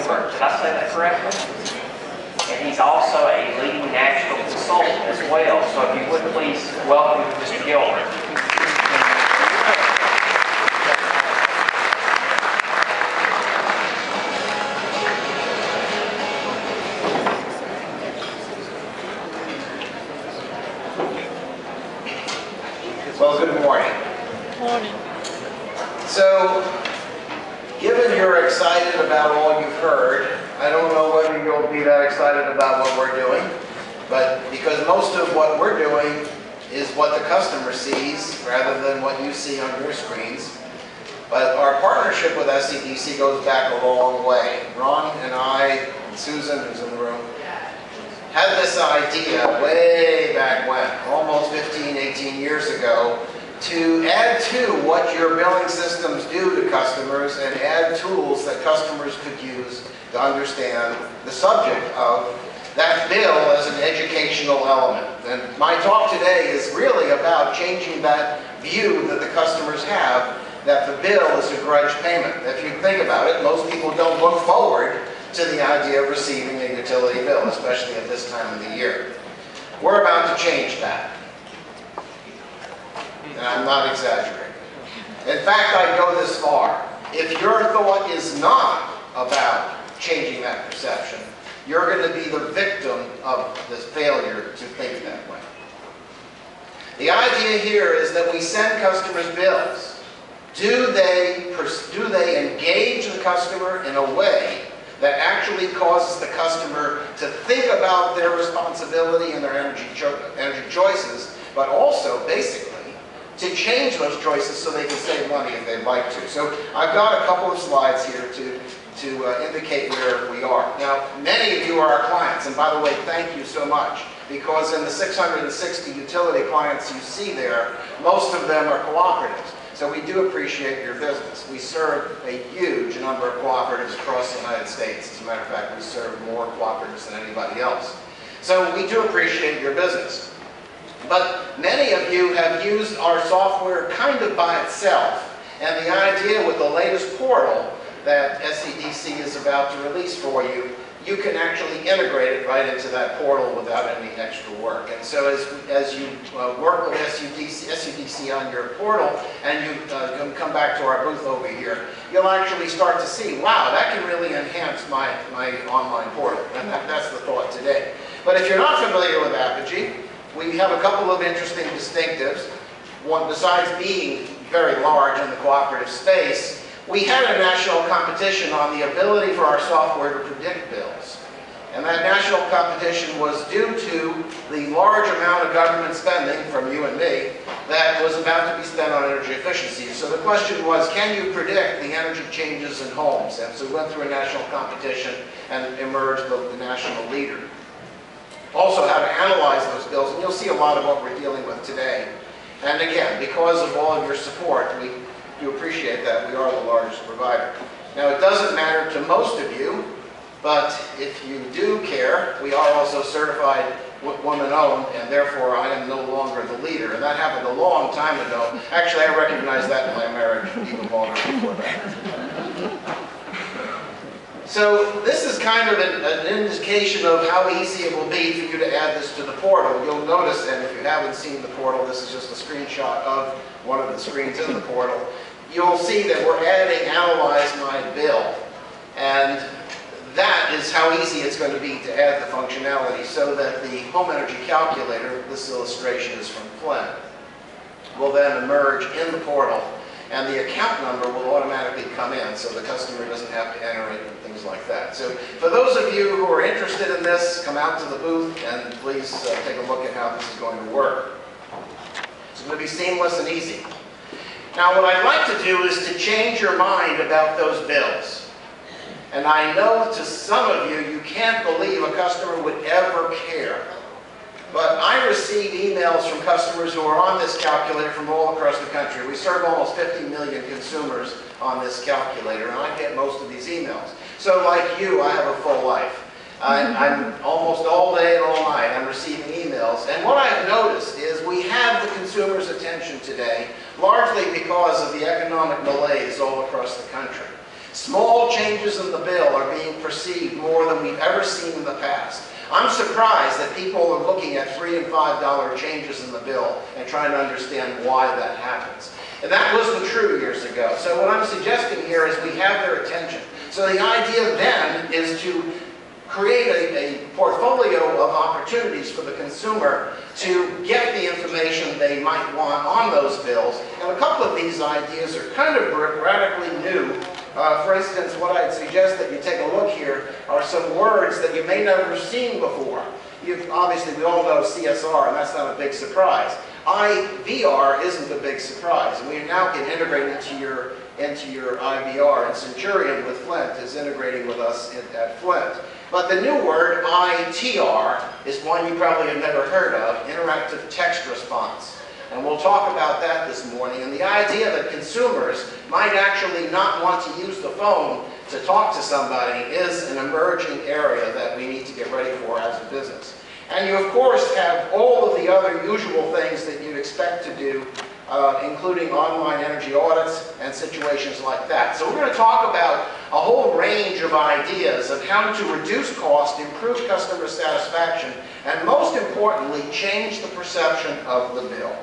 Gilbert. Did I say that correctly? And he's also a leading national consultant as well. So if you would please welcome Mr. Gilbert. Well, good morning. Morning. So, given you're excited about all you've heard, I don't know whether you'll be that excited about what we're doing, but because most of what we're doing is what the customer sees rather than what you see on your screens. But our partnership with SCDC goes back a long way. Ron and I, and Susan, who's in the room, had this idea way back when, almost 15, 18 years ago, to add to what your billing systems do to customers and add tools that customers could use to understand the subject of that bill as an educational element. And my talk today is really about changing that view that the customers have that the bill is a grudge payment. If you think about it, most people don't look forward to the idea of receiving a utility bill, especially at this time of the year. We're about to change that. And I'm not exaggerating. In fact, I'd go this far. If your thought is not about changing that perception, you're going to be the victim of this failure to think that way. The idea here is that we send customers bills. Do they engage the customer in a way that actually causes the customer to think about their responsibility and their energy choices, but also, basically, to change those choices so they can save money if they'd like to. So I've got a couple of slides here to indicate where we are. Now, many of you are our clients, and by the way, thank you so much, because in the 660 utility clients you see there, most of them are cooperatives. So we do appreciate your business. We serve a huge number of cooperatives across the United States. As a matter of fact, we serve more cooperatives than anybody else. So we do appreciate your business. But many of you have used our software kind of by itself. And the idea with the latest portal that SCDC is about to release for you, you can actually integrate it right into that portal without any extra work. And so as you work with SCDC on your portal and you come back to our booth over here, you'll actually start to see, wow, that can really enhance my online portal. And that's the thought today. But if you're not familiar with Apogee, we have a couple of interesting distinctives. One, besides being very large in the cooperative space, we had a national competition on the ability for our software to predict bills. And that national competition was due to the large amount of government spending from you and me that was about to be spent on energy efficiency. So the question was, can you predict the energy changes in homes? And so we went through a national competition and emerged the national leader. Also how to analyze those bills, and you'll see a lot of what we're dealing with today. And again, because of all of your support, we do appreciate that. We are the largest provider. Now, it doesn't matter to most of you, but if you do care, we are also certified woman-owned, and therefore I am no longer the leader. And that happened a long time ago. Actually, I recognized that in my marriage even longer before that. So this is kind of an indication of how easy it will be for you to add this to the portal. You'll notice, and if you haven't seen the portal, this is just a screenshot of one of the screens in the portal. You'll see that we're adding Analyze My Bill. And that is how easy it's going to be to add the functionality so that the home energy calculator, this illustration is from Flynn, will then emerge in the portal. And the account number will automatically come in, so the customer doesn't have to enter it and things like that. So for those of you who are interested in this, come out to the booth and please take a look at how this is going to work. It's going to be seamless and easy. Now what I'd like to do is to change your mind about those bills. And I know to some of you, you can't believe a customer would ever care. But I receive emails from customers who are on this calculator from all across the country. We serve almost 50 million consumers on this calculator, and I get most of these emails. So like you, I have a full life. I'm almost all day and all night, I'm receiving emails. And what I've noticed is we have the consumer's attention today, largely because of the economic malaise all across the country. Small changes in the bill are being perceived seen in the past. I'm surprised that people are looking at $3 and $5 changes in the bill and trying to understand why that happens. And that wasn't true years ago. So what I'm suggesting here is we have their attention. So the idea then is to create a portfolio of opportunities for the consumer to get the information they might want on those bills. And a couple of these ideas are kind of radically new. For instance, what I'd suggest that you take a look here are some words that you may never have seen before. Obviously, we all know CSR, and that's not a big surprise. IVR isn't a big surprise, and we now can integrate into your IVR, and Centurion with Flint is integrating with us at Flint. But the new word, ITR, is one you probably have never heard of, interactive text response. And we'll talk about that this morning, and the idea that consumers might actually not want to use the phone to talk to somebody is an emerging area that we need to get ready for as a business. And you, of course, have all of the other usual things that you'd expect to do, including online energy audits and situations like that. So we're going to talk about a whole range of ideas of how to reduce cost, improve customer satisfaction, and most importantly, change the perception of the bill.